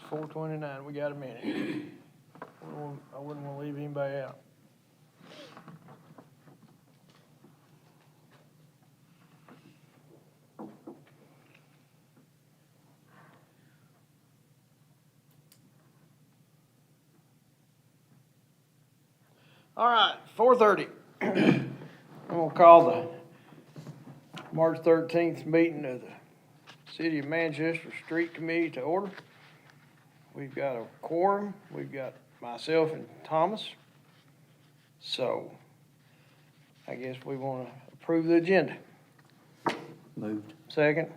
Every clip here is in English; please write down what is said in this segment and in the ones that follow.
4:29, we got a minute. I wouldn't want to leave anybody out. All right, 4:30. I'm gonna call the March 13th meeting of the City of Manchester Street Committee to order. We've got a quorum. We've got myself and Thomas. So I guess we want to approve the agenda. Moved. Second?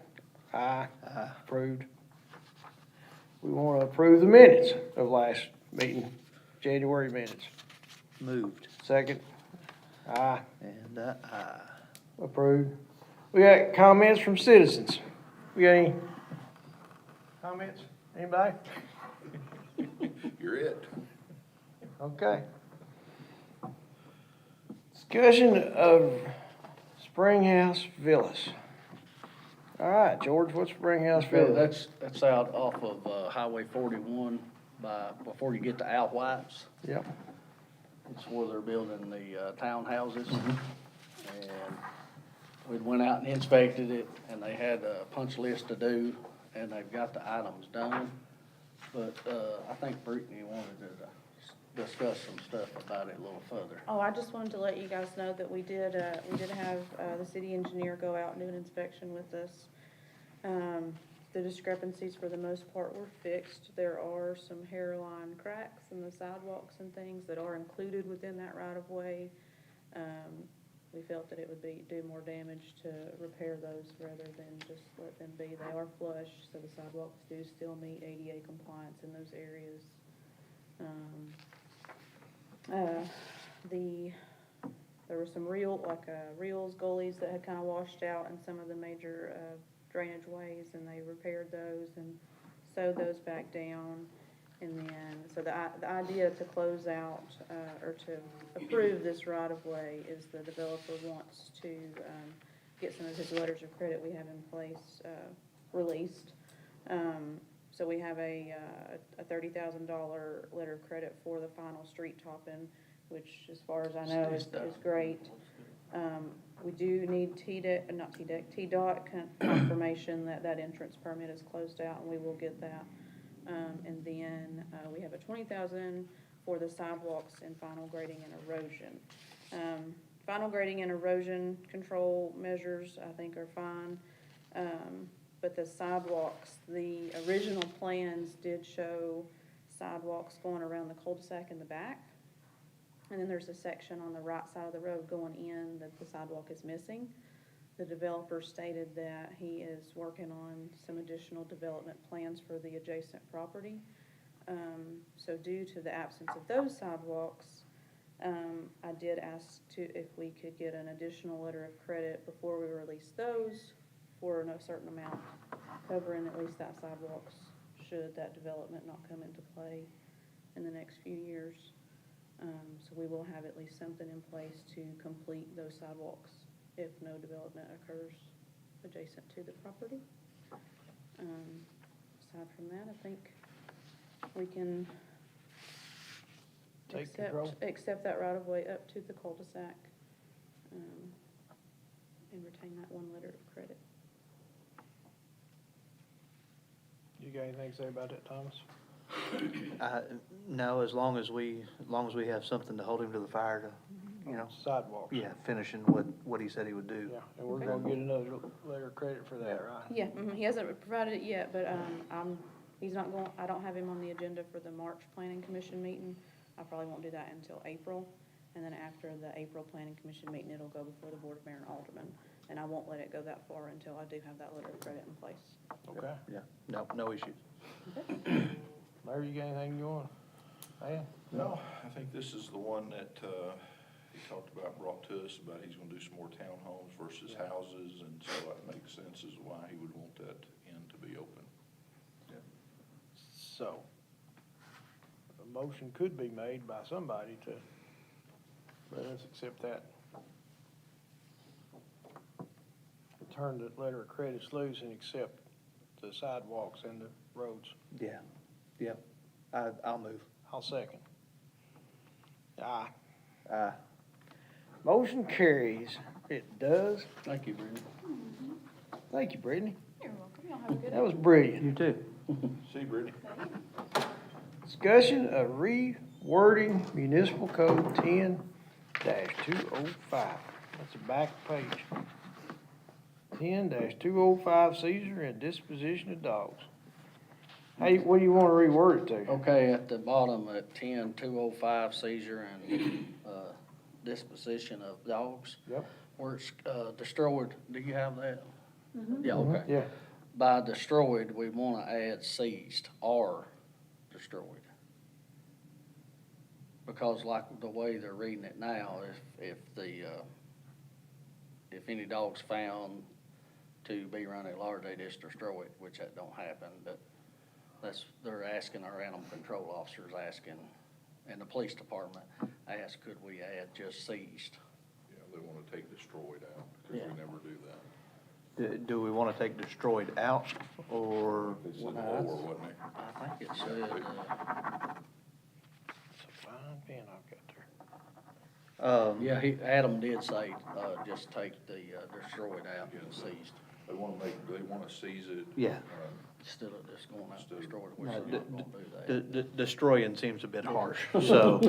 Aye. Approved. We want to approve the minutes of last meeting, January minutes. Moved. Second? Aye. And, aye. Approved. We got comments from citizens. We got any comments? Anybody? You're it. Okay. Discussion of Springhouse Villas. All right, George, what's Springhouse Villas? That's out off of Highway 41 before you get to Al White's. Yep. It's where they're building the townhouses. And we went out and inspected it, and they had a punch list to do, and they've got the items done. But I think Brittany wanted to discuss some stuff about it a little further. Oh, I just wanted to let you guys know that we did have the city engineer go out and do an inspection with us. The discrepancies for the most part were fixed. There are some hairline cracks in the sidewalks and things that are included within that right of way. We felt that it would do more damage to repair those rather than just let them be. They are flush, so the sidewalks do still meet ADA compliance in those areas. There were some reels, gullies that had kind of washed out in some of the major drainage ways, and they repaired those and sewed those back down. And then, so the idea to close out or to approve this right of way is the developer wants to get some of his letters of credit we have in place released. So we have a $30,000 letter of credit for the final street topping, which, as far as I know, is great. We do need TDOT confirmation that that entrance permit is closed out, and we will get that. And then we have a $20,000 for the sidewalks and final grading and erosion. Final grading and erosion control measures, I think, are fine. But the sidewalks, the original plans did show sidewalks going around the cul-de-sac in the back. And then there's a section on the right side of the road going in that the sidewalk is missing. The developer stated that he is working on some additional development plans for the adjacent property. So due to the absence of those sidewalks, I did ask if we could get an additional letter of credit before we release those for a certain amount, covering at least that sidewalks should that development not come into play in the next few years. So we will have at least something in place to complete those sidewalks if no development occurs adjacent to the property. Aside from that, I think we can accept that right of way up to the cul-de-sac and retain that one letter of credit. You got anything to say about that, Thomas? No, as long as we have something to hold him to the fire to, you know, Sidewalks. yeah, finishing what he said he would do. Yeah, and we're gonna get another letter of credit for that, right? Yeah, he hasn't provided it yet, but he's not going. I don't have him on the agenda for the March Planning Commission meeting. I probably won't do that until April, and then after the April Planning Commission meeting, it'll go before the Board of Mayor and Alderman, and I won't let it go that far until I do have that letter of credit in place. Okay. Yeah, no issues. Okay. Larry, you got anything you want to add? No, I think this is the one that he talked about, brought to us, about he's gonna do some more townhomes versus houses, and so that makes sense as to why he would want that end to be open. So, a motion could be made by somebody to let us accept that. Turn the letter of credits loose and accept the sidewalks and the roads. Yeah. Yep, I'll move. I'll second. Aye. Aye. Motion carries. It does. Thank you, Brenda. Thank you, Brittany. You're welcome, y'all have a good That was brilliant. You too. See, Brittany? Discussion of rewording municipal code 10-205. That's the back page. 10-205 seizure and disposition of dogs. Hey, what do you want to reword it to? Okay, at the bottom at 10-205 seizure and, disposition of dogs. Yep. Where it's, destroyed, do you have that? Yeah, okay. Yeah. By destroyed, we wanna add seized or destroyed. Because like the way they're reading it now, if any dog's found to be running large, they just destroy it, which that don't happen, but they're asking, our animal control officers asking, and the police department asked, could we add just seized? Yeah, they wanna take destroyed out, because Yeah. we never do that. Do we want to take destroyed out, or? They said Well, lower, wasn't it? I think it said, It's a fine pen I've got there. yeah, Adam did say, just take the, destroyed out and seized, They wanna seize it. Yeah. instead of just going out and Instead of- destroyed, which No, they're not gonna do that. Destroying seems a bit harsh, so,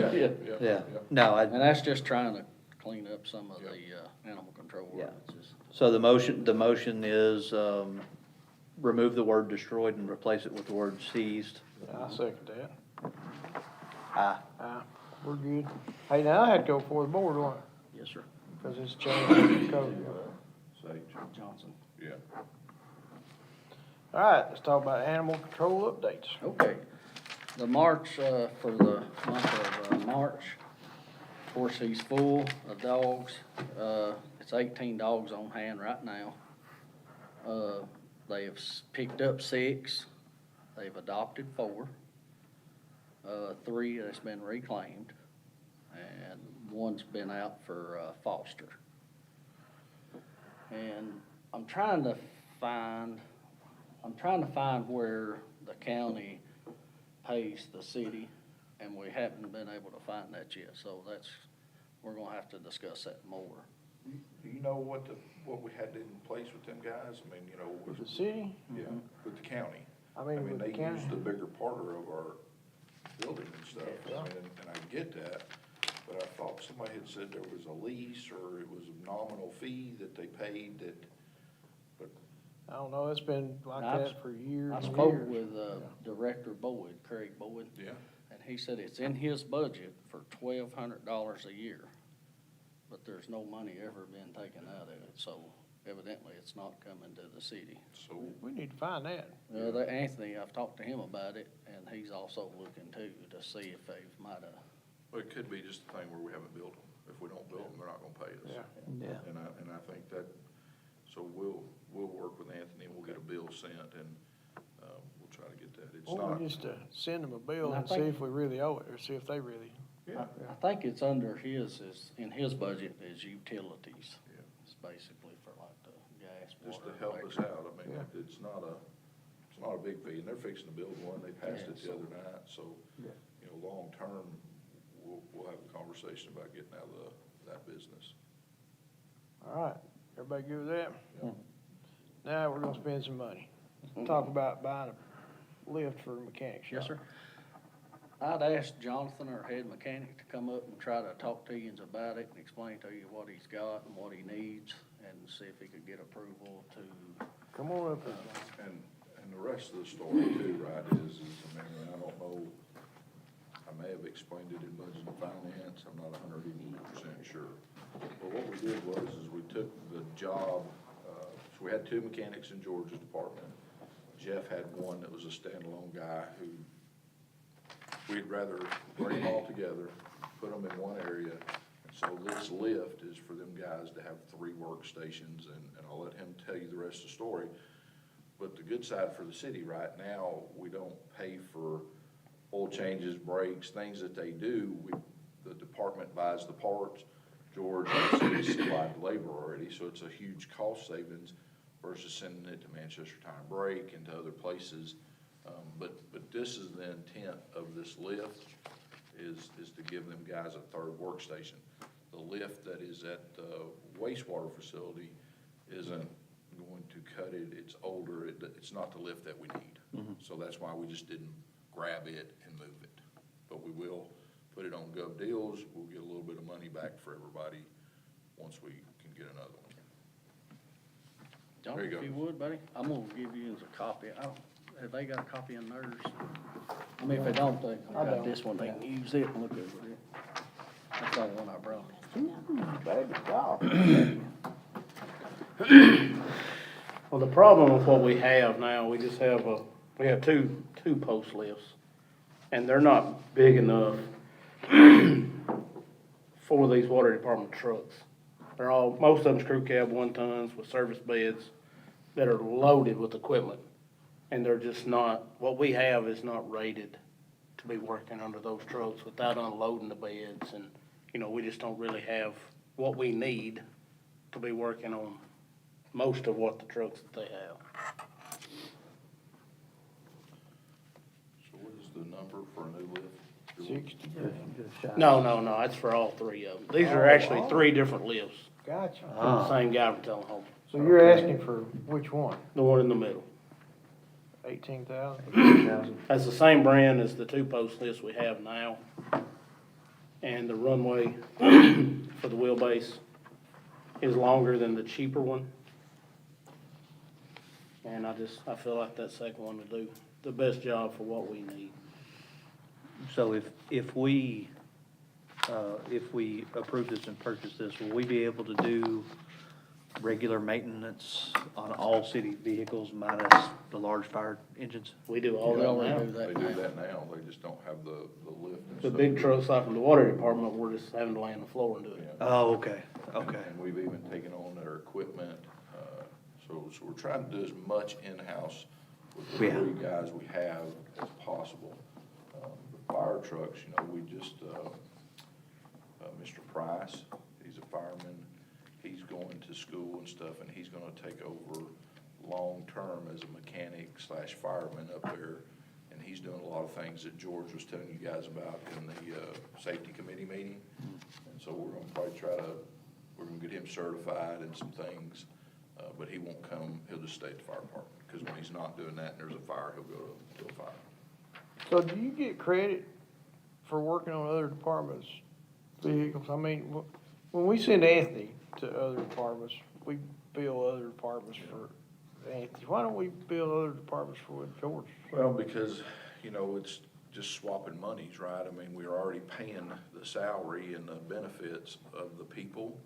yeah, no, And that's just trying to clean up some of Yeah. the, animal control Yeah. ordinances. so the motion is, remove the word destroyed and replace it with the word seized. I second that. Aye. We're good. Hey, now I had to go before the board, wasn't it? Yes, sir. Because it's changed the code. Sage, Johnson. yeah. All right, let's talk about animal control updates. Okay, the March, for the month of, March, of course, he's full of dogs. It's 18 dogs on hand right now. They have picked up 6, they've adopted 4, 3 that's been reclaimed, and 1's been out for, foster. And I'm trying to find where the county pays the city, and we haven't been able to find that yet, so we're gonna have to discuss that more. Do you know what we had in place with them guys? I mean, With the city, yeah, with the county. I mean, with the they county. use the bigger part of our building and stuff, Yeah. and I get that, but I thought somebody had said there was a lease, or it was a nominal fee that they paid that, I don't know, it's been like I've- that for years I and spoke years. with, Director Boyd, Craig Boyd, yeah. and he said it's in his budget for $1,200 a year, but there's no money ever been taken out of it, so evidently it's not coming to the city. So, We need to find that. Anthony, I've talked to him about it, and he's also looking too, to see if they might've, well, it could be just a thing where we haven't built them. If we don't build them, they're not gonna pay us. Yeah. Yeah. And I think that, so we'll work with Anthony, and we'll get a bill sent, and, we'll try to get that. It's Or not, we just send them a bill And I and see think- if we really owe it, or see if they really. yeah, I think it's under in his budget is utilities. Yeah. It's basically for like the gas, just to water, help us electric. out. I mean, Yeah. it's not a big fee, and they're fixing to build one. They passed Yeah, it the so- other night, so, long-term, we'll have a conversation about getting out of that business. All right, everybody good with that? Yeah. Now we're gonna spend some money. Talk about buying a lift for a mechanic shop. Yes, sir. I'd asked Jonathan, our head mechanic, to come up and try to talk to you about it and explain to you what he's got and what he needs, and see if he could get approval to, Come on up here. And the rest of the story too, right, is, I mean, I don't know, I may have explained it in budget and finance, I'm not 100% sure. But what we did is we took the job, so we had 2 mechanics in George's department. Jeff had one that was a standalone guy who, we'd rather bring them all together, put them in one area. So this lift is for them guys to have 3 workstations, and I'll let him tell you the rest of the story. But the good side for the city right now, we don't pay for oil changes, brakes, things that they do. The department buys the parts. George and the city supplied the labor already, so it's a huge cost savings versus sending it to Manchester Tire and Brake and to other places. But this is the intent of this lift, is to give them guys a third workstation. The lift that is at the wastewater facility isn't going to cut it, it's older, it's not the lift that we need. So that's why we just didn't grab it and move it. But we will put it on Gov Deals, we'll get a little bit of money back for everybody once we can get another one. John, There you if go. you would, buddy, I'm gonna give you a copy. Have they got a copy of theirs? I mean, if they don't, I got this one, they can use it and look over it. That's the only one I brought. Baby, dog. Well, the problem with what we have now, we just have we have two post lifts, and they're not big enough for these water department trucks. Most of them's crew cab 1 tons with service beds that are loaded with equipment. And they're just not, what we have is not rated to be working under those trucks without unloading the beds. And, we just don't really have what we need to be working on most of what the trucks that they have. So what is the number for a new lift? 60. No, it's for all three of them. These are actually three different lifts Gotcha. from the same guy from Telehome. So you're asking for which one? The one in the middle. 18,000? That's the same brand as the two post lifts we have now. And the runway for the wheelbase is longer than the cheaper one. And I feel like that second one will do the best job for what we need. So if we approve this and purchase this, will we be able to do regular maintenance on all city vehicles minus the large fire engines? We do all We that already now. do that They do now. that now, they just don't have the lift and The stuff. big trucks like from the water department, we're just having to lay on the floor and do it. Yeah. Oh, okay, okay. And we've even taken on their equipment, so we're trying to do as much in-house with the Yeah. 3 guys we have as possible. The fire trucks, we just, Mr. Price, he's a fireman, he's going to school and stuff, and he's gonna take over long-term as a mechanic/fireman up there. And he's doing a lot of things that George was telling you guys about in the safety committee meeting. And so we're gonna probably we're gonna get him certified in some things, but he won't come, he'll just stay at the fire department. Because when he's not doing that and there's a fire, he'll go to a fire. So do you get credit for working on other departments' vehicles? I mean, when we send Anthony to other departments, we bill other departments for Anthony. Why don't we bill other departments for what George? Well, because, it's just swapping monies, right? I mean, we're already paying the salary and the benefits of the people,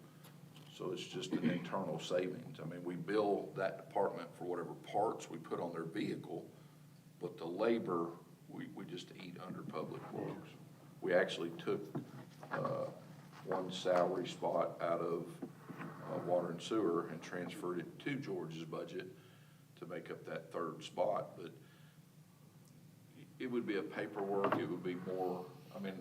so it's just an internal savings. I mean, we bill that department for whatever parts we put on their vehicle, but the labor, we just eat under public works. We actually took, one salary spot out of, water and sewer and transferred it to George's budget to make up that third spot, but it would be a paperwork, it would be more, I mean,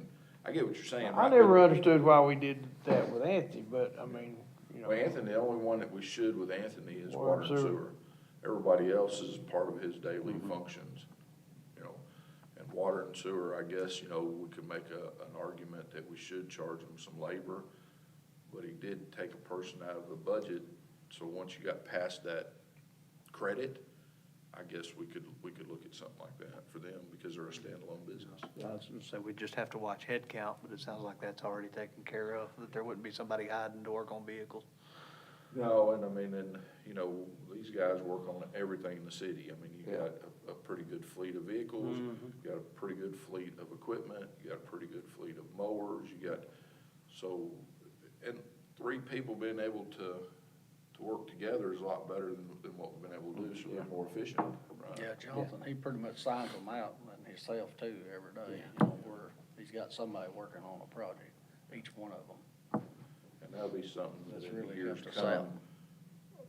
I get what you're saying. I right? never understood why we did that with Anthony, but I mean, Well, Anthony, the only one that we should with Anthony is Water water and and sewer. sewer. Everybody else is part of his daily functions, And water and sewer, I guess, we could make an argument that we should charge him some labor, but he did take a person out of the budget, so once you got past that credit, I guess we could look at something like that for them, because they're a standalone business. I was gonna say, we just have to watch head count, but it sounds like that's already taken care of, that there wouldn't be somebody hiding to work on vehicles. No, and I mean, these guys work on everything in the city. I mean, you got a pretty good fleet of vehicles, you got a pretty good fleet of equipment, you got a pretty good fleet of mowers, and 3 people being able to work together is a lot better than what we've been able to do, so they're more efficient, right? Yeah, Jonathan, he pretty much signs them out and himself too every day, where he's got somebody working on a project, each one of them. And that'll be something that That's in the really years to helped us out. come,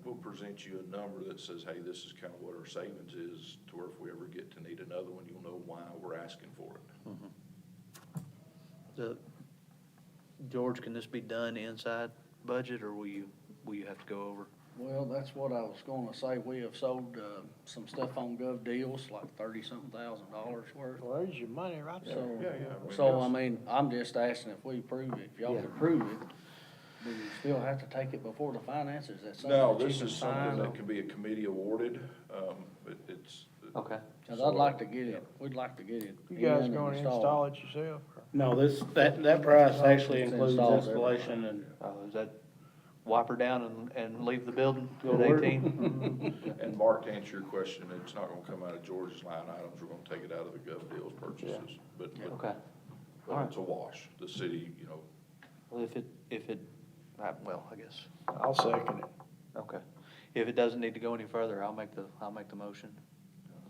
we'll present you a number that says, hey, this is kind of what our savings is, to where if we ever get to need another one, you'll know why we're asking for it. George, can this be done inside budget, or will you have to go over? Well, that's what I was gonna say. We have sold, some stuff on Gov Deals, like $30-something thousand worth. Well, there's your money right there. So, Yeah, yeah. so I mean, I'm just asking if we approve it, if y'all Yeah. could approve it, do you still have to take it before the finances? That's No, something that this you can is something sign? that can be a committee awarded, it's. Okay. Cause I'd like to get it, we'd like to get it. You guys in and gonna installed. install it yourself? No, that price actually It's includes installed installation and. Is that wipe her down and leave the building at Lord. 18? And Mark, to answer your question, it's not gonna come out of George's line items, we're gonna take it out of the Gov Deals purchases. But Okay. it's a wash, the city, you know, Well, well, I guess, I'll second it. okay. If it doesn't need to go any further, I'll make the motion.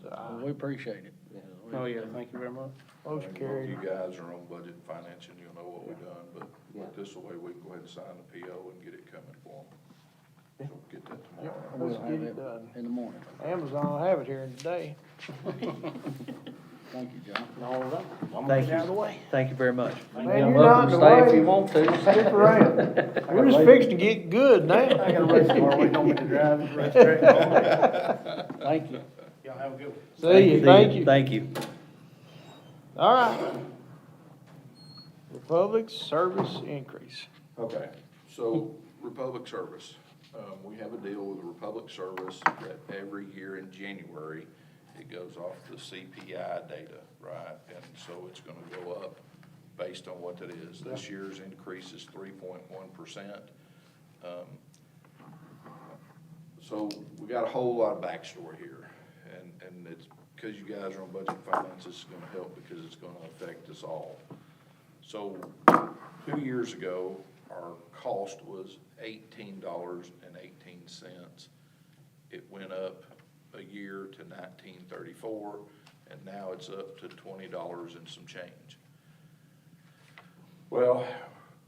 Well, we appreciate it. Yeah. Oh, yeah, thank you very much. Motion if carried. you guys are on budget and financing, you'll know what we've done, but Yeah. this way we can go ahead and sign the PO and get it coming for them. So we'll get that tomorrow. We'll Let's have get it it done. in the morning. Amazon will have it here today. Thank you, John. All right. I'm Thank out of you. the way. Thank you very much. Man, You're you're welcome not to in the stay if way. you want to. Stick around. We're just fixing to get good now. I got a race car waiting on me to drive it, racetrack and all that. Thank you. Y'all have a good one. See you, thank you. Thank you. All right. Republic service increase. Okay, so Republic Service, we have a deal with the Republic Service that every year in January, it goes off the CPI data, right? And so it's gonna go up based on what that is. This year's increase is 3.1%. So we got a whole lot of backstory here, and it's, because you guys are on budget and finance, this is gonna help because it's gonna affect us all. So 2 years ago, our cost was $18.18. It went up a year to $19.34, and now it's up to $20 and some change. Well,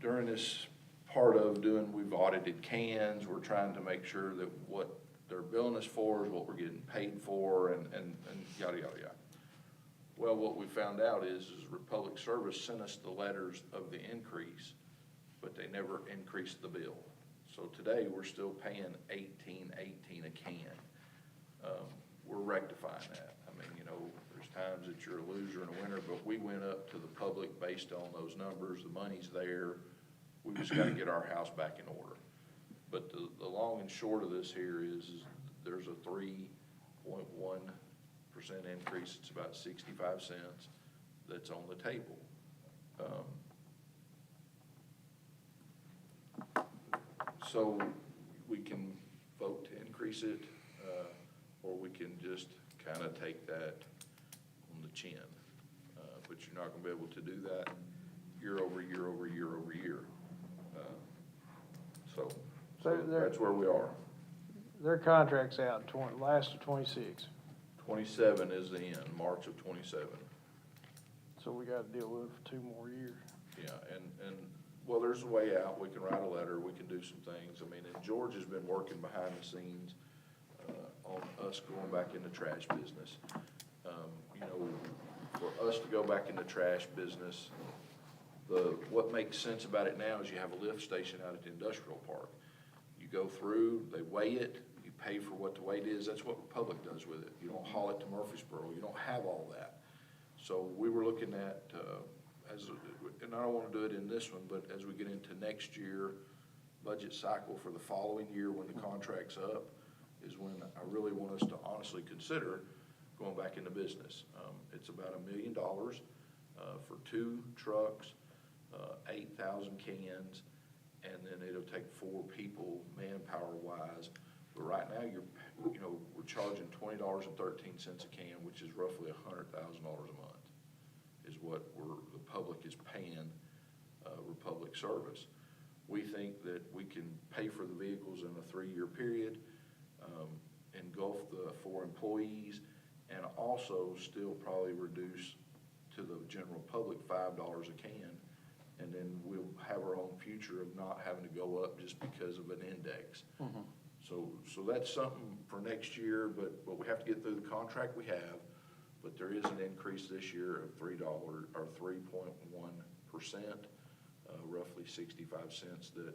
during this part of doing, we've audited cans, we're trying to make sure that what they're billing us for is what we're getting paid for, and yada, yada, yada. Well, what we found out is Republic Service sent us the letters of the increase, but they never increased the bill. So today, we're still paying $18.18 a can. We're rectifying that. I mean, you know, there's times that you're a loser and a winner, but we went up to the public based on those numbers, the money's there. We just gotta get our house back in order. But the long and short of this here is there's a 3.1% increase, it's about 65 cents, that's on the table. So we can vote to increase it, or we can just kind of take that on the chin. But you're not gonna be able to do that year over year over year over year. So that's where we are. Their contract's out last of 26, 27 is the end, March of 27. so we gotta deal with it for 2 more years. Yeah, and, well, there's a way out. We can write a letter, we can do some things. I mean, and George has been working behind the scenes, on us going back in the trash business. You know, for us to go back in the trash business, what makes sense about it now is you have a lift station out at the industrial park. You go through, they weigh it, you pay for what the weight is. That's what Republic does with it. You don't haul it to Murfreesboro. You don't have all that. So we were looking at, and I don't want to do it in this one, but as we get into next year, budget cycle for the following year when the contract's up, is when I really want us to honestly consider going back into business. It's about $1 million for 2 trucks, 8,000 cans, and then it'll take 4 people manpower-wise. But right now, we're charging $20.13 a can, which is roughly $100,000 a month, is what the public is paying Republic Service. We think that we can pay for the vehicles in a 3-year period, engulf the 4 employees, and also still probably reduce to the general public $5 a can, and then we'll have our own future of not having to go up just because of an index. Mm-hmm. So that's something for next year, but we have to get through the contract we have. But there is an increase this year of $3 or 3.1%, roughly 65 cents that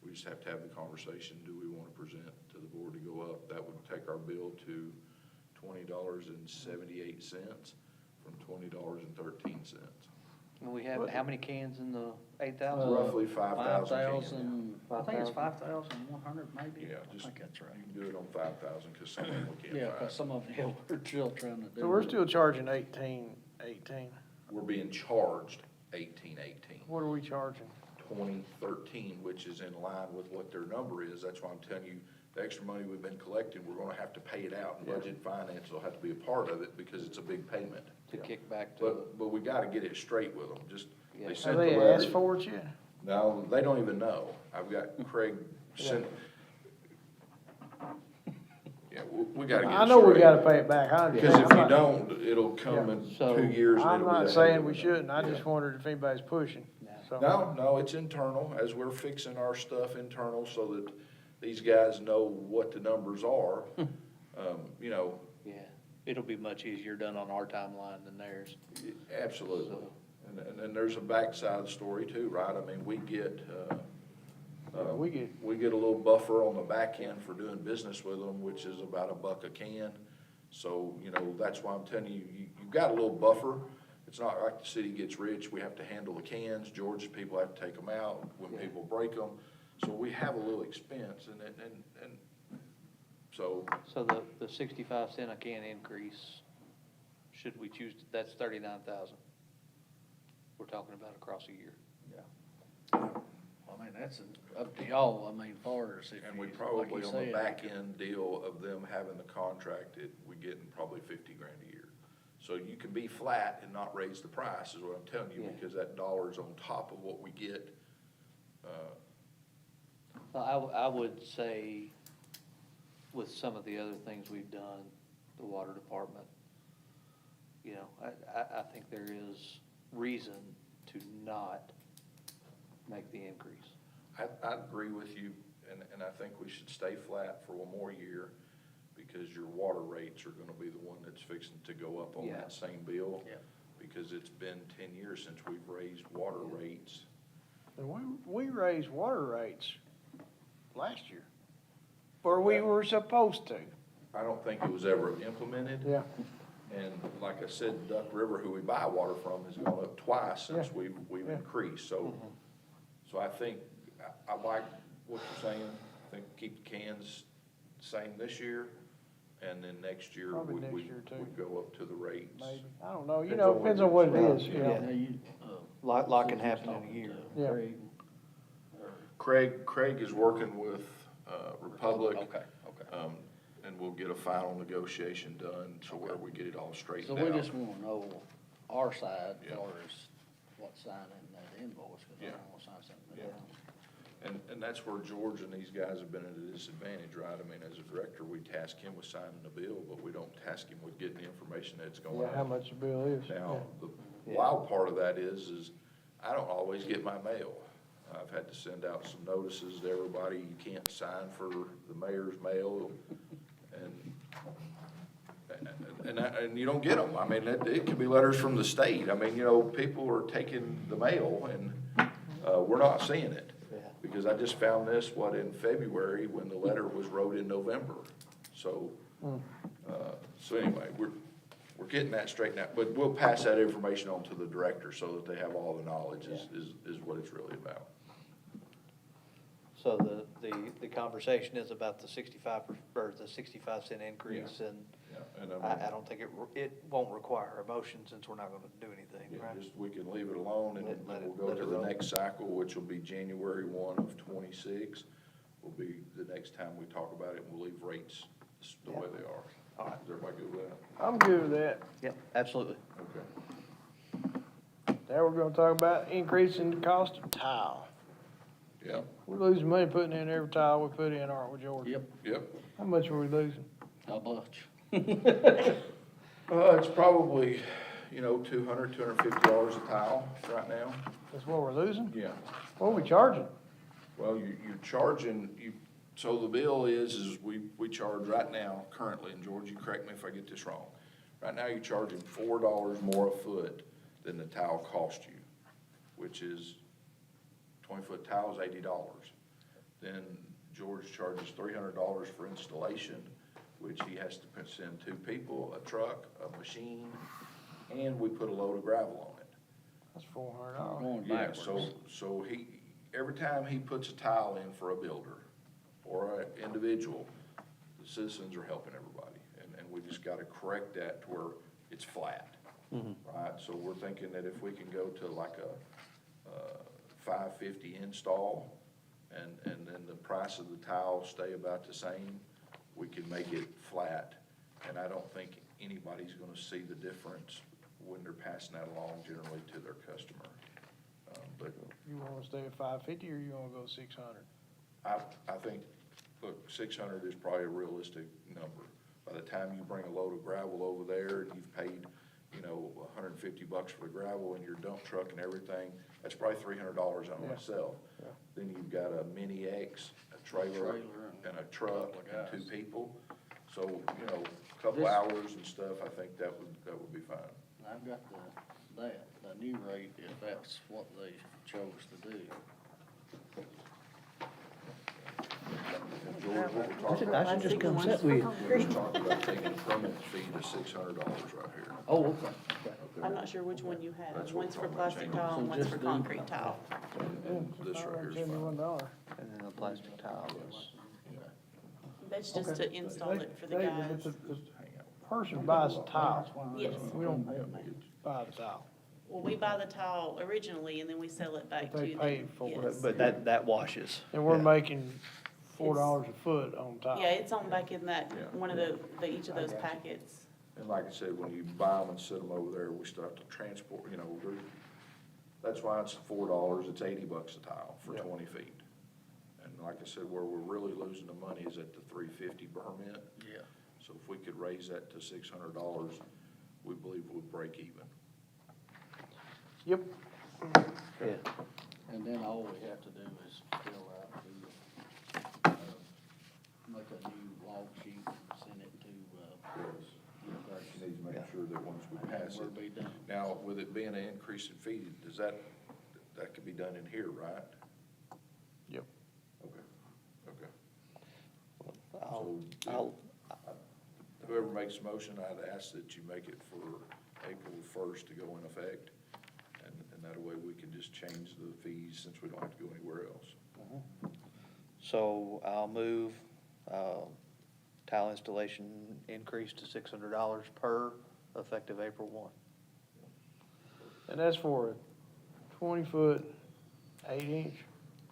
We just have to have the conversation, do we wanna present to the board to go up? That would take our bill to $20.78 from $20.13. And we have, how many cans in the 8,000? Roughly 5,000 cans. 5,000, I think it's 5,000. 5,100 maybe. Yeah, I just, think that's right. you can do it on 5,000, cause some of them we can't Yeah, find. cause some of them, we're still trying to do. So we're it. still charging 18. We're being charged $18.18. What are we charging? 2013, which is in line with what their number is. That's why I'm telling you, the extra money we've been collecting, we're gonna have to pay it out, and budget and finance will have to be a part of it, because it's a big payment. To kick back to, But we gotta get it straight with them, just, Yeah. they Have sent the they letter. asked for it yet? No, they don't even know. I've got Craig sent. Yeah, we gotta get it straight. I know we gotta pay it back, I understand. Because if I'm you not- don't, it'll come in So, 2 years and I'm it'll be not the saying heck of we a- shouldn't, I Yeah. just wondered if anybody's pushing, so. No, it's internal, as we're fixing our stuff internal so that these guys know what the numbers are. You know, yeah, it'll be much easier done on our timeline than theirs. absolutely. So- And then there's a backside of the story too, right? I mean, we get a little buffer on the back end for doing business with them, which is about $1 a can. So, you know, that's why I'm telling you, you've got a little buffer. It's not like the city gets rich, we have to handle the cans, Georgia people have to take them out when Yeah. people break them. So we have a little expense and so, So the 65 cent a can increase, should we choose, that's 39,000. We're talking about across a year. I mean, that's up to y'all, I mean, far as if and you, we like probably you on the said. back end deal of them having the contract, we getting probably 50 grand a year. So you can be flat and not raise the price is what I'm telling you, Yeah. because that dollar's on top of what we get. Well, I would say with some of the other things we've done, the water department, you know, I think there is reason to not make the increase. I agree with you, and I think we should stay flat for one more year, because your water rates are gonna be the one that's fixing to go up on Yeah. that same bill. Yeah. Because it's been 10 years since we've raised water rates. And we raised water rates last year, or we were supposed to. I don't think it was ever implemented. Yeah. And like I said, Duck River, who we buy water from, has gone up twice since Yeah. we've Yeah. increased, so. So I think, I like what you're saying, I think keep the cans same this year, and then next year, Probably we next year, too. go up to the rates. Maybe, I don't know, Depends on what it depends on what it is. is, you Yeah. know. Yeah, you, Lot can happen in a year. Yeah. Craig is working with, Republic. Okay. And we'll get a final negotiation done to where we get it all So straightened we out. just wanna know our side as Yeah. far as what's signing that invoice, cause I Yeah. don't wanna sign something Yeah. else. And that's where George and these guys have been at a disadvantage, right? I mean, as a director, we task him with signing the bill, but we don't task him with getting the information that's going Yeah, how out. much the bill is. Now, the Yeah. wild part of that is I don't always get my mail. I've had to send out some notices to everybody, you can't sign for the mayor's mail, and you don't get them. I mean, it could be letters from the state. I mean, you know, people are taking the mail, and we're not seeing it. Yeah. Because I just found this, in February, when the letter was wrote in November. So, so anyway, we're getting that straightened out, but we'll pass that information on to the director so that they have all the knowledge is what it's really about. So the conversation is about the 65, or the 65 cent increase, and Yeah, and I don't think it won't require a motion since we're not gonna do anything, yeah, right? just, we can leave it alone, and Let then it- we'll go let to it the roll. next cycle, which will be January 1 of 26. Will be the next time we talk about it, and we'll leave rates the way they are. All right. Is everybody good with that? I'm good with that. Yep, absolutely. Okay. Now we're gonna talk about increasing the cost of tile. Yeah, We're losing money putting in every tile we put in, aren't we, George? Yep, yep. How much are we losing? a bunch. It's probably, $200, $250 a tile right now. That's what we're losing? Yeah. What are we charging? Well, you're charging, so the bill is we charge right now, currently, and George, you correct me if I get this wrong. Right now, you're charging $4 more a foot than the tile cost you, which is 20-foot tile is $80. then George charges $300 for installation, which he has to send 2 people, a truck, a machine, and we put a load of gravel on it. That's $400. Going Yeah, backwards. so he, every time he puts a tile in for a builder or an individual, the citizens are helping everybody. And we just gotta correct that to where it's flat, right? So we're thinking that if we can go to like a $550 install and then the price of the tile stay about the same, we can make it flat. And I don't think anybody's gonna see the difference when they're passing that along generally to their customer. But You wanna stay at 550 or you wanna go 600? I think, look, 600 is probably a realistic number. By the time you bring a load of gravel over there and you've paid, you know, $150 for the gravel and your dump truck and everything, that's probably $300 on Yeah. itself. Yeah. Then you've got a mini X, a trailer, and a truck, Couple of and 2 guys. people. So, you know, a couple This- hours and stuff, I think that would be fine. I've got the new rate, if that's what they chose to do. And George, what we're talking I about, should just come sit with you. we're just talking about taking a permit fee to $600 right here. Oh, okay. I'm not sure which one you That's have. what One's for we're talking plastic about tile and So one's for just do- concrete tile. And this right here is fine. $71. And then the plastic tile is, That's just to install it for the They- guys. the person buys the tile, Yes. we don't buy the tile. Well, we buy the tile originally and then we sell it back to But they them. pay for it. Yes. but that washes. And we're Yeah. making $4 a foot on tile. Yeah, it's on back in that, Yeah. one of each of those packets. And like I said, when you buy them and sit them over there, we still have to transport, you know, that's why it's $4, it's $80 a tile for Yeah. 20 feet. And like I said, where we're really losing the money is at the 350 permit. Yeah. So if we could raise that to $600, we believe we'd break even. Yep. Yeah. And then all we have to do is fill out the, make a new log sheet and send it to, She needs to make sure that once we pass we'll it. be done. Now, with it being an increase in fee, does that could be done in here, right? Yep. Okay. I'll, So, I'll, whoever makes the motion, I'd ask that you make it for April 1st to go in effect. And that way we can just change the fees since we don't have to go anywhere else. so I'll move, tile installation increase to $600 per effective April 1. And that's for a 20-foot, 8-inch.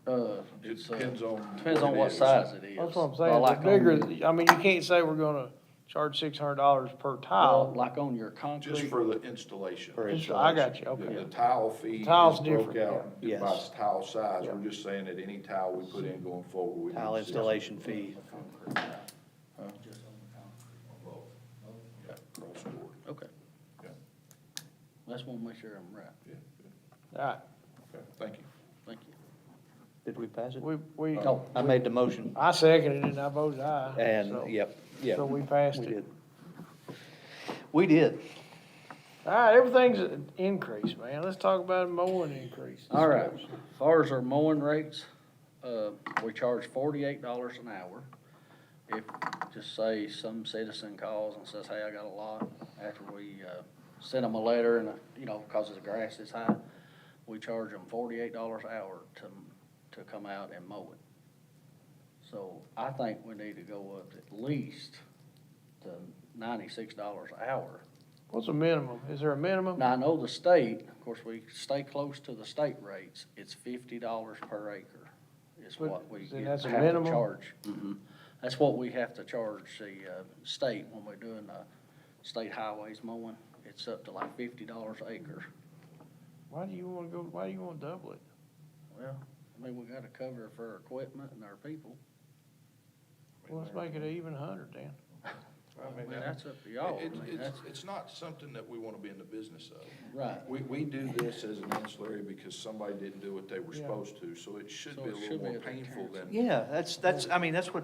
It It's, depends on. depends on it what is. size it is. That's what I'm Well, saying, like the on bigger, the- I mean, you can't say we're gonna charge $600 per Well, tile. like on your concrete. Just for the installation. For I got you, okay. The tile fee is Tile's broke different, out yeah. by Yes. tile size. Yeah. We're just saying that any tile we put in going forward, we need. Tile installation fee. Yeah, cross board. Okay. Yeah. Just wanna make sure I'm right. Yeah, All right, okay, thank you. Thank you. Did we pass it? we, Oh, I made the motion, I seconded it and I voted aye. and, so- yep, yep. So we passed We it. did. We did. All right, everything's an increase, man. Let's talk about a mowing increase. All right, as far as our mowing rates, we charge $48 an hour. If, just say some citizen calls and says, hey, I got a lot, after we, send them a letter and, you know, cause the grass is high, we charge them $48 an hour to come out and mow it. So I think we need to go up at least to $96 an hour. What's a minimum? Is there a minimum? Now, I know the state, of course, we stay close to the state rates, it's $50 per acre is But what we see, have that's a to minimum? charge. That's what we have to charge the, state when we're doing, state highways mowing, it's up to like $50 an acre. Why do you wanna double it? Well, I mean, we gotta cover for our equipment and our people. Well, let's make it even 100 then. I mean, That's up to y'all. I It, mean, it's, that's, it's not something that we wanna be in the business of. right. We do this as an ancillary because somebody didn't do what they were Yeah. supposed to, so it should So be a it little should be more a painful than. Yeah, I mean, that's what,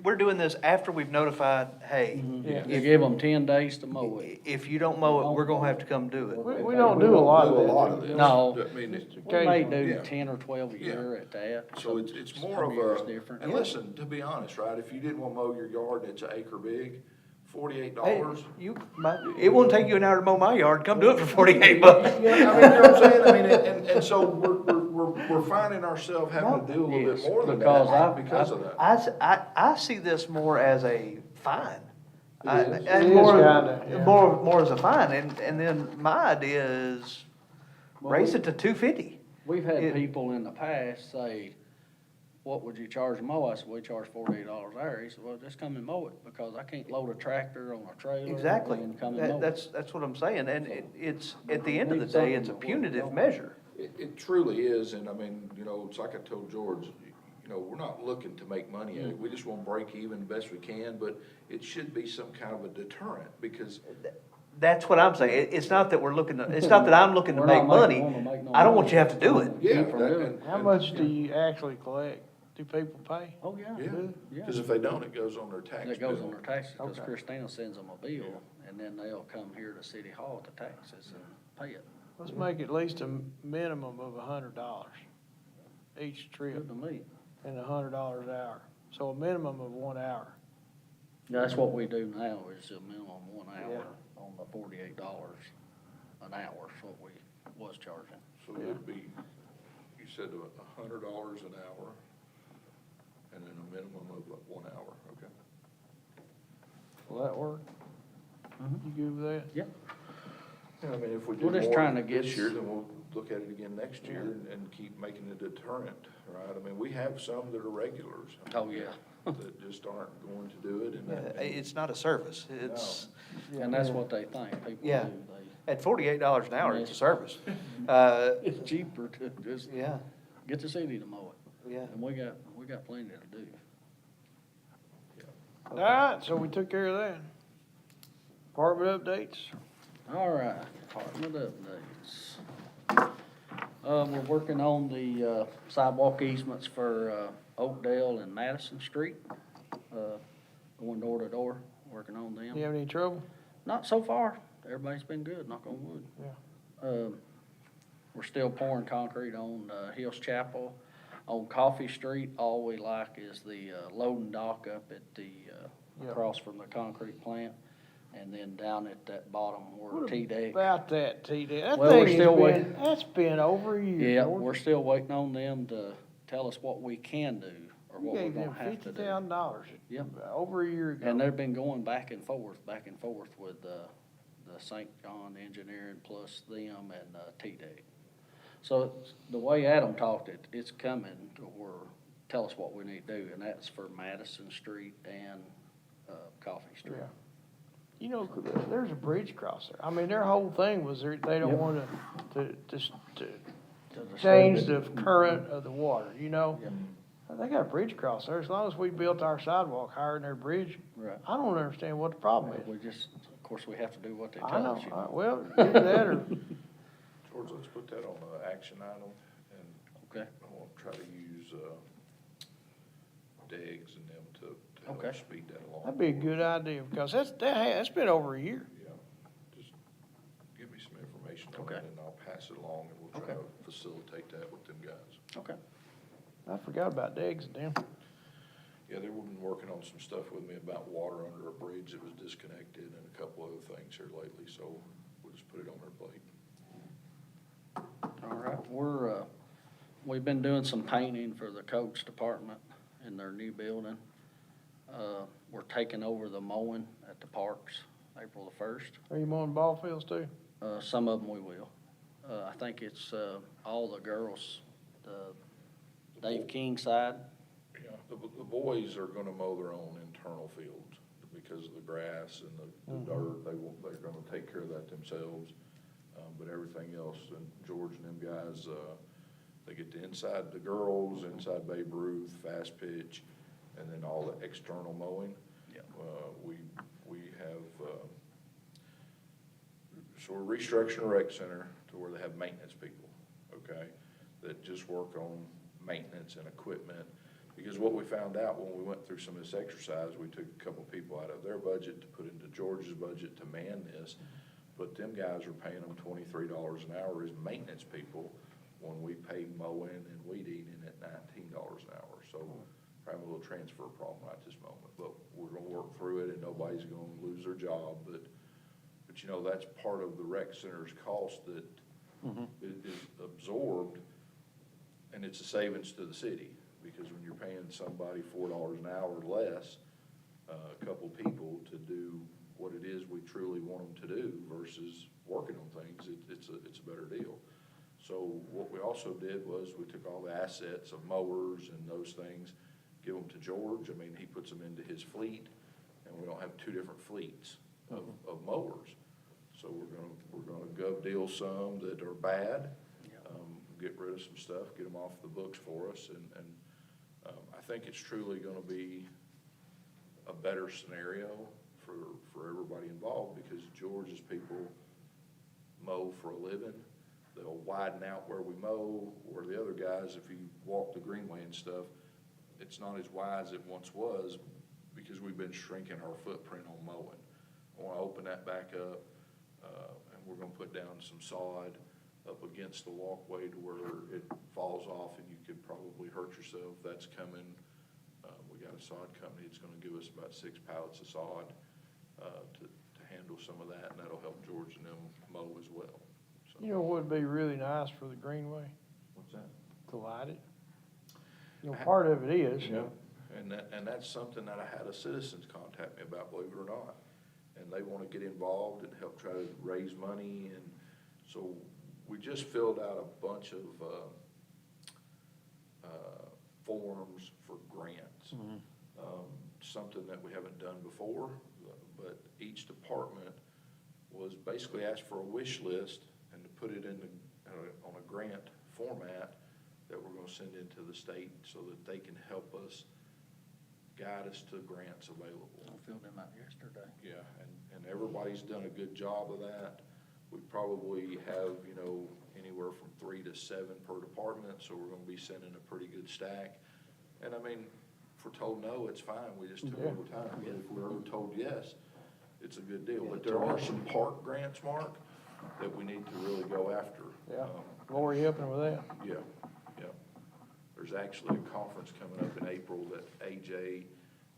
we're doing this after we've notified, hey, Yeah. You give them 10 days to mow it. if you don't mow it, we're gonna have to come do it. We don't do a lot of do a that. lot of this. No. I mean, We may do Yeah. 10 or 12 a year at that. so it's more some of years a, different. and listen, to be honest, right, if you didn't wanna mow your yard and it's an acre big, $48. Hey, it won't take you an hour to mow my yard, come do it for 48 bucks. Yeah, I mean, you know what I'm saying? I mean, and so we're finding ourselves having to do a little Yes, bit more than because that because of that. I see this more as a fine. It is. And It is more, kinda, yeah. more as a fine, and then my idea is raise it to $250. We've had It- people in the past say, what would you charge to mow? I said, we charge $48 an hour. He said, well, just come and mow it, because I can't load a tractor on a trailer. Exactly. And come and mow it. That's what I'm saying, and it's, at the end of the day, it's a punitive measure. It truly is, and I mean, you know, it's like I told George, you know, we're not looking to make money at it. We just want to break even the best we can, but it should be some kind of a deterrent, because That's what I'm saying. It's not that we're looking to, it's not that I'm looking to We're make not money. wanna make no I don't want money. you to have to do it. yeah. from that- doing and- How and- much do you actually collect? Do people pay? Oh, yeah. Yeah, Yeah. because if they don't, it goes on their tax bill. That goes on their taxes, because Okay. Christina sends them a bill, and then they'll come here to City Hall to taxes and pay it. Let's make at least a minimum of $100 each trip Good to me. and $100 an hour. So a minimum of 1 hour. That's what we do now, is a minimum 1 Yeah. hour on the $48 an hour, is what we was charging. So it'd be, you said $100 an hour, and then a minimum of 1 hour, okay? Will that work? You good with that? Yeah. Yeah, I mean, if we do We're just more trying to get this year, then we'll look at it again next year and keep making it a deterrent, right? I mean, we have some that are regulars. Oh, yeah. That just aren't going to do it, and that. It's not a service. It's, And that's what they think, people Yeah. do. at $48 an hour, it's a service. It's cheaper to just Yeah, get the city to mow it. yeah. And we got plenty to do. All right, so we took care of that. Department updates? All right, department updates. We're working on the sidewalk easements for Oakdale and Madison Street. Going door to door, working on them. You have any trouble? Not so far. Everybody's been good, knock on wood. Yeah. We're still pouring concrete on Hills Chapel. On Coffee Street, all we like is the loading dock up at the, Yeah. across from the concrete plant. And then down at that bottom where What T-Deck. about that T-Deck? That Well, we're thing still has waiting. been, that's been over a year. Yeah, George. we're still waiting on them to tell us what we can do, or You what we're gave gonna them have to do. $50,000. Yep. Over a year ago. And they've been going back and forth with the St. John Engineering plus them and T-Deck. So it's- the way Adam talked it, it's coming to where, tell us what we need to do, and that's for Madison Street and Coffee Street. Yeah. You know, there's a bridge across there. I mean, their whole thing was they don't Yep. want to To the change the street. current of the water, you know? Yep. They got a bridge across there. As long as we built our sidewalk higher than their bridge, Right. I don't understand what the problem is. We just, of course, we have to do what they I know, tell us. you well, either that or, George, let's put that on the action item, and Okay. I want to try to use, DEGS and them to help Okay. speed that along. that'd be a good idea, because that's been over a year. Yeah, just give me some information on Okay. it, and I'll pass it along, and we'll try Okay. to facilitate that with them guys. Okay. I forgot about Deggs and them. Yeah, they've been working on some stuff with me about water under a bridge that was disconnected and a couple other things here lately, so we'll just put it on their plate. All right, we've been doing some painting for the coach department in their new building. We're taking over the mowing at the parks, April the 1st. Are you mowing ball fields too? Some of them we will. I think it's, all the girls, the Dave King side. Yeah, the boys are gonna mow their own internal fields because of the grass and the dirt, they're gonna take care of that themselves. But everything else, and George and them guys, they get the inside, the girls, inside Babe Ruth, fast pitch, and then all the external mowing. Yep. We have, so we're restructuring the rec center to where they have maintenance people, okay? That just work on maintenance and equipment. Because what we found out when we went through some of this exercise, we took a couple people out of their budget to put into George's budget to man this. But them guys are paying them $23 an hour as maintenance people when we pay mowing and weed eating at $19 an hour. So we're having a little transfer problem right this moment, but we're gonna work through it and nobody's gonna lose their job. But you know, that's part of the rec center's cost that is absorbed, and it's a savings to the city. Because when you're paying somebody $4 an hour less, a couple people to do what it is we truly want them to do versus working on things, it's a better deal. So what we also did was we took all the assets of mowers and those things, give them to George. I mean, he puts them into his fleet, and we don't have two different fleets of mowers. So we're gonna gov deal some that are bad, get rid of some stuff, get them off the books for us, and I think it's truly gonna be a better scenario for everybody involved, because George's people mow for a living. They'll widen out where we mow, where the other guys, if you walk the greenway and stuff, it's not as wide as it once was, because we've been shrinking our footprint on mowing. I wanna open that back up, and we're gonna put down some sod up against the walkway to where it falls off and you could probably hurt yourself. That's coming. We got a sod company that's gonna give us about 6 pallets of sod, to handle some of that, and that'll help George and them mow as well. So. You know what would be really nice for the Greenway? What's that? To light it. You know, part of it is. Yeah, and that's something that I had a citizens contact me about, believe it or not. And they wanna get involved and help try to raise money, and so we just filled out a bunch of, forms for grants. Something that we haven't done before, but each department was basically asked for a wish list and to put it in on a grant format that we're gonna send into the state so that they can help us, guide us to grants available. I filled them out yesterday. Yeah, and everybody's done a good job of that. We probably have, you know, anywhere from 3 to 7 per department, so we're gonna be sending a pretty good stack. And I mean, if we're told no, it's fine, we just do it over time. But if we're ever told yes, it's a good deal. But there are some park grants, Mark, that we need to really go after. Yeah. Lori helping with that? Yeah, yeah. There's actually a conference coming up in April that AJ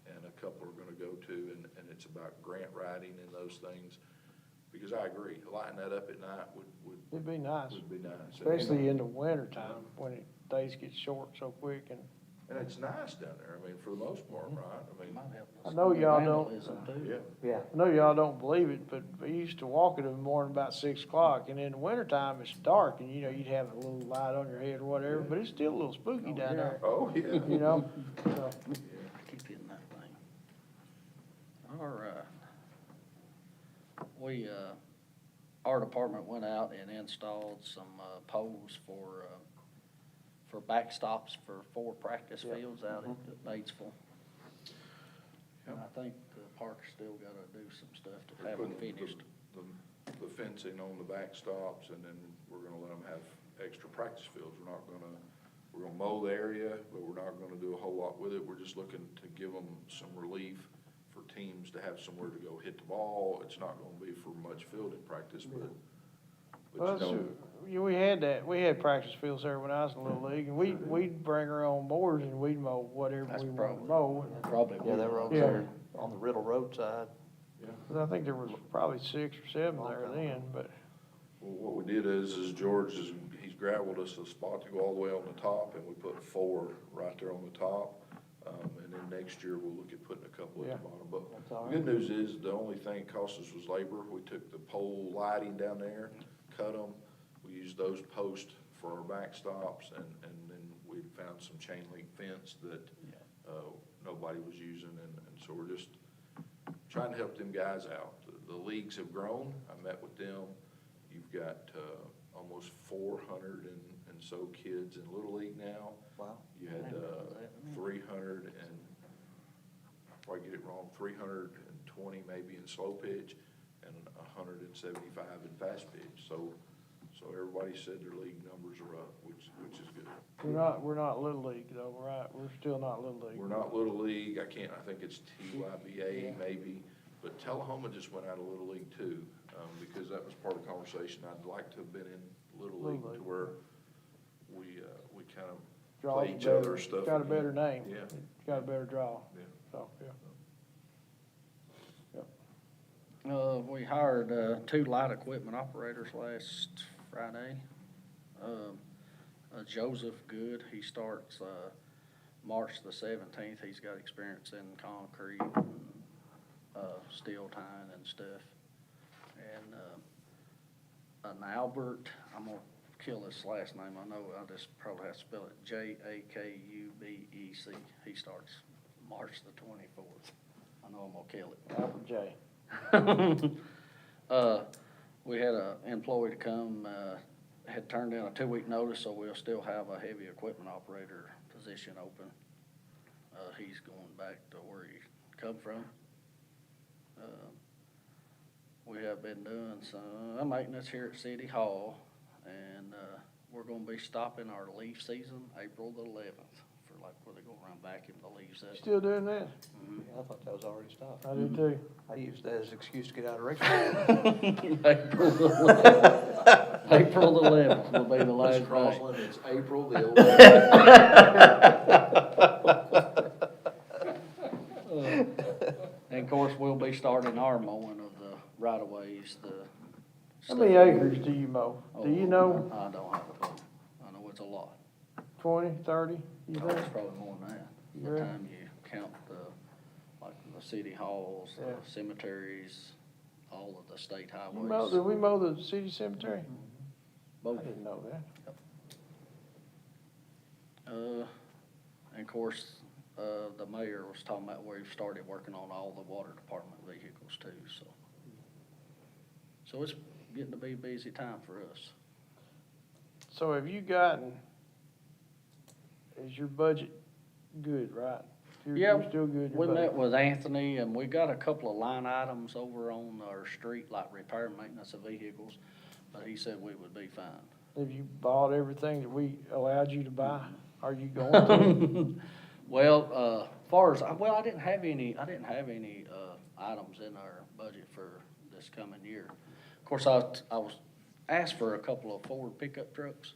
and a couple are gonna go to, and it's about grant writing and those things. Because I agree, lighting that up at night It'd be nice, would be nice. especially in the winter time when days get short so quick. And it's nice down there, I mean, for the most part, right? I mean, Might help I us know with y'all don't, vandalism too. yeah. Yeah. I know y'all don't believe it, but we used to walk it in the morning about 6 o'clock, and in the wintertime, it's dark, and you know, you'd have a little light on your head or whatever, but it's still a little spooky down there, Oh, yeah. you know? So, Keep hitting that thing. All right. Our department went out and installed some, poles for backstops for 4 practice fields out at Batesville. And I think the park's still gotta do some stuff to We're have them putting finished. The fencing on the backstops, and then we're gonna let them have extra practice fields. We're gonna mow the area, but we're not gonna do a whole lot with it. We're just looking to give them some relief for teams to have somewhere to go hit the ball. It's not gonna be for much fielding practice, but well, you know. we had practice fields there when I was in Little League, and we'd bring our own mowers and we'd mow whatever That's we wanted to probably- mow. Probably. Yeah, they were over Yeah. there on the Riddle roadside. But I think there was probably 6 or 7 there then, but, Well, what we did is George he's gravelled us a spot to go all the way on the top, and we put 4 right there on the top. And then next year, we'll look at putting a couple at Yeah. the bottom. But That's all the good news is, the only thing it cost us was labor. We took the pole lighting down there, cut them. We used those posts for our backstops, and then we found some chain link fence that, nobody was using, and so we're just trying to help them guys out. The leagues have grown. I met with them. You've got, almost 400 and so kids in Little League now. Wow. You had, 300 if I get it wrong, 320 maybe in slow pitch and 175 in fast pitch. So everybody said their league numbers are up, which is good. We're not Little League though, right? We're still not Little League. We're not Little League, I think it's TYBA maybe, but Tullahoma just went out of Little League too, because that was part of the conversation. I'd like to have been in Little League Little to League. where we kind of Draws play each better. other's stuff. It's got a again. better name. Yeah. It's got a better draw. Yeah. So, yeah. We hired, 2 light equipment operators last Friday. Joseph Good, he starts, March the 17th. He's got experience in concrete, steel tying and stuff. And, an Albert, I'm gonna kill his last name. I know I just probably have to spell it Jakubec. He starts March the 24th. I know I'm gonna kill it. Albert J. We had a employee to come, had turned in a 2-week notice, so we'll still have a heavy equipment operator position open. He's going back to where he come from. We have been doing some maintenance here at City Hall, and, we're gonna be stopping our leaf season April the 11th, for like where they go around vacuum the leaves up. Still doing that? I thought that was already stopped. I do too. I used that as an excuse to get out of Rick's. April the 11th. April the 11th will be the last Mr. day. Crossland, it's April the 11th. And of course, we'll be starting our mowing of the right-of-ways, the. How many acres do you mow? Do you know? I don't have a clue. I know it's a lot. 20, 30, you Oh, think? it's probably more than that. By the Really? time you count like the city halls, Yeah. the cemeteries, all of the state Did highways. we mow the city cemetery? I Both. didn't know that. And of course, the mayor was talking about we've started working on all the water department vehicles too, so. So it's getting to be a busy time for us. So have you gotten, is your budget good, right? Yeah, You're still good, We your met budget? with Anthony, and we got a couple of line items over on our street, like repair and maintenance of vehicles, but he said we would be fine. Have you bought everything that we allowed you to buy? Are you going to? Well, far as, well, I didn't have any items in our budget for this coming year. Of course, I was asked for a couple of Ford pickup trucks,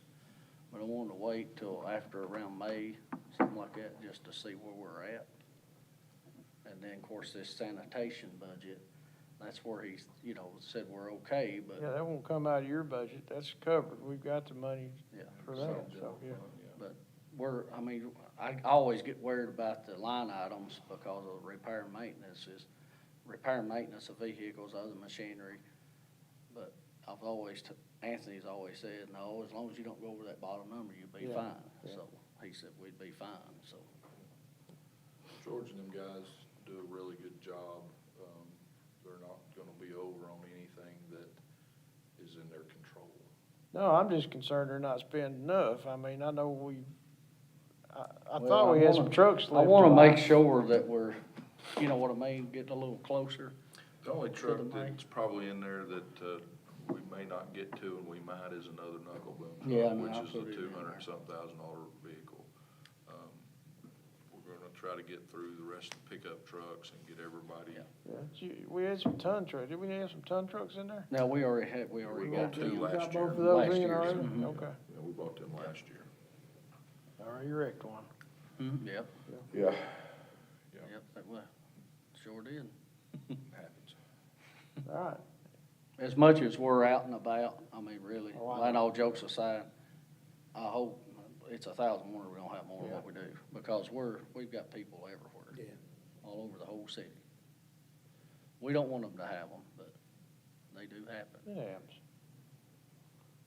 but I wanted to wait till after around May, something like that, just to see where we're at. And then, of course, this sanitation budget, that's where he's, said we're okay, but, Yeah, that won't come out of your budget. That's covered. We've got the money yeah. for that, so, yeah. I always get worried about the line items because of repair and maintenance of vehicles, other machinery. But Anthony's always said, no, as long as you don't go over that bottom number, you'll be Yeah, fine. yeah. So he said we'd be fine, so. George and them guys do a really good job. They're not gonna be over on anything that is in their control. No, I'm just concerned they're not spending enough. I mean, I know I Well, thought we I had wanna- some trucks left. I wanna to make buy. sure that we're, you know what I mean, getting a little closer. The only To the truck main. that's probably in there that, we may not get to and we might is another knuckle boom Yeah, I truck, know, which I is put a it in $200-something vehicle. We're gonna try to get through the rest of the pickup trucks and get everybody. Yeah. We had some ton trucks. Did we have some ton trucks in there? Now, we already got We two. two We last got year. both of those Last in year's, already? mhm. Okay. Yeah, we bought them last year. All right, you wrecked one. Yep, Yeah. yep, that was, sure did. Happens. All right. As much as we're out and about, I mean, really, Oh, I and all jokes aside, I hope it's 1,000 more, we don't have more than what we do, because we've got people everywhere. Yeah. All over the whole city. We don't want them to have them, but they do happen. It happens.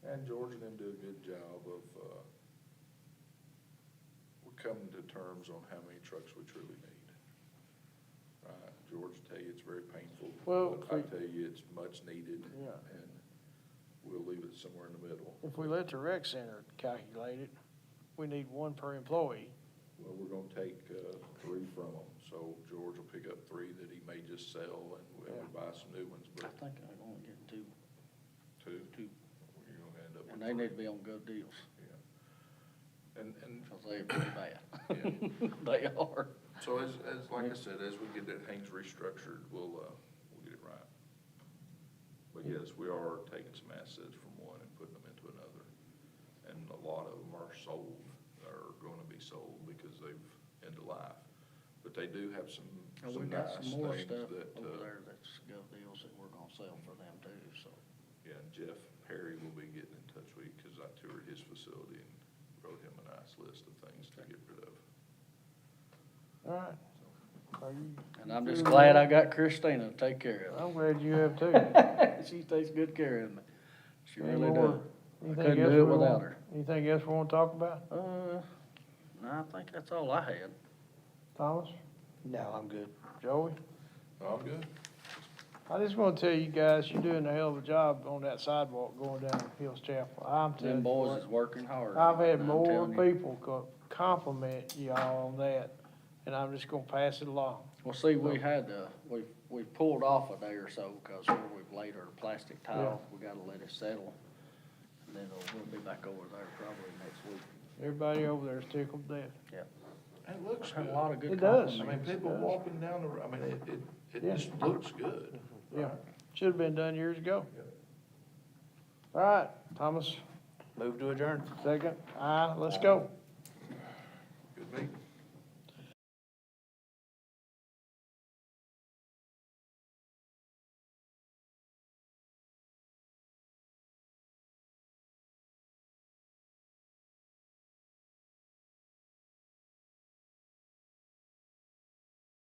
And George and them do a good job of, we're coming to terms on how many trucks we truly need. Right, George will tell you it's very painful. Well, But I tell you, it's much needed. Yeah. And we'll leave it somewhere in the middle. If we let the rec center calculate it, we need one per employee. Well, we're gonna take, 3 from them, so George will pick up 3 that he may just sell, and we'll buy some new ones, I but think I'm only getting 2, 2, you're gonna end up with and they 3. need to be on good deals, And, because they're pretty bad. Yeah. They are. so as, like I said, as we get that Haynes restructured, we'll get it right. But yes, we are taking some assets from one and putting them into another. And a lot of them are sold, are gonna be sold because they've end of life. But they do have some And we nice got some more things stuff that, over there that's gov deals that we're gonna sell for them too, so. yeah, Jeff Perry will be getting in touch with you, cause I toured his facility and wrote him a nice list of things to get rid of. All right. Are you- And I'm just glad I got Christina to take care of I'm glad you have too. it. She takes good care of me. She Any really more? does. I Anything couldn't else do it we without want- her. Anything else we wanna talk about? No, I think that's all I had. Thomas, No, I'm good. Joey? No, I'm good. I just wanna tell you guys, you're doing a hell of a job on that sidewalk going down Hills Chapel. I'm telling Them you. boys what. is working hard. I've had I'm more telling you. people compliment y'all on that, and I'm just gonna pass it along. Well, see, we had, we pulled off a day or so, because where we've laid our plastic tile, we gotta let it settle. And then we'll be back over there probably next week. Everybody over there is tickled to death. And it looks Had good. a lot of good It does. I compliments. mean, people It does. walking down I mean, it Yeah. just looks good. Yeah, should've been done years ago. All right, Thomas, Move to adjourn. second, let's go. Good meeting.